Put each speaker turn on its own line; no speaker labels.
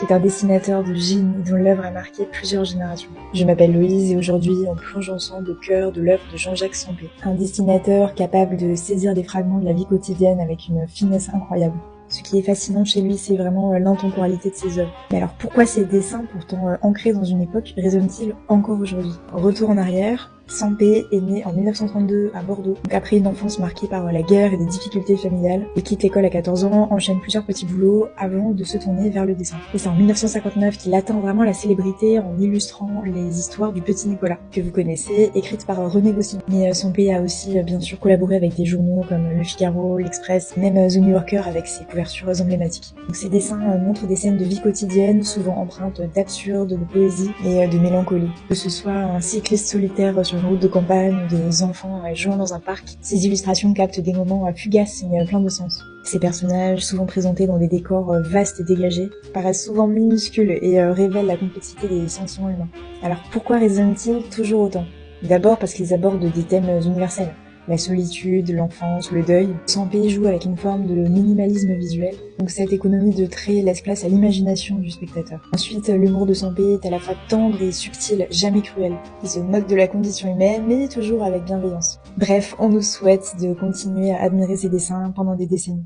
C'est un dessinateur de génie dont l'œuvre a marqué plusieurs générations. Je m'appelle Louise et aujourd'hui on plonge ensemble au cœur de l'œuvre de Jean-Jacques Sempé. Un dessinateur capable de saisir des fragments de la vie quotidienne avec une finesse incroyable. Ce qui est fascinant chez lui, c'est vraiment l'intemporalité de ses œuvres. Mais alors pourquoi ces dessins, pourtant ancrés dans une époque, résonnent-ils encore aujourd'hui? Retour en arrière, Sempé est né en 1932 à Bordeaux, donc après une enfance marquée par la guerre et des difficultés familiales. Il quitte l'école à 14 ans, enchaîne plusieurs petits boulots avant de se tourner vers le dessin. Et c'est en 1959 qu'il atteint vraiment la célébrité en illustrant les histoires du Petit Nicolas, que vous connaissez, écrites par René Goscinny. Mais Sempé a aussi bien sûr collaboré avec des journaux comme Le Figaro, L'Express, même The New Yorker avec ses couvertures emblématiques. Donc ces dessins montrent des scènes de vie quotidienne, souvent empreintes d'absurde, de poésie et de mélancolie. Que ce soit un cycliste solitaire sur une route de campagne ou des enfants jouant dans un parc, ces illustrations captent des moments fugaces et pleins de sens. Ces personnages, souvent présentés dans des décors vastes et dégagés, paraissent souvent minuscules et révèlent la complexité des sentiments humains. Alors pourquoi résonnent-ils toujours autant? D'abord parce qu'ils abordent des thèmes universels. La solitude, l'enfance, le deuil. Sempé joue avec une forme de minimalisme visuel, donc cette économie de traits laisse place à l'imagination du spectateur. Ensuite, l'humour de Sempé est à la fois tendre et subtil, jamais cruel. Il se moque de la condition humaine, mais toujours avec bienveillance. Bref, on nous souhaite de continuer à admirer ses dessins pendant des décennies.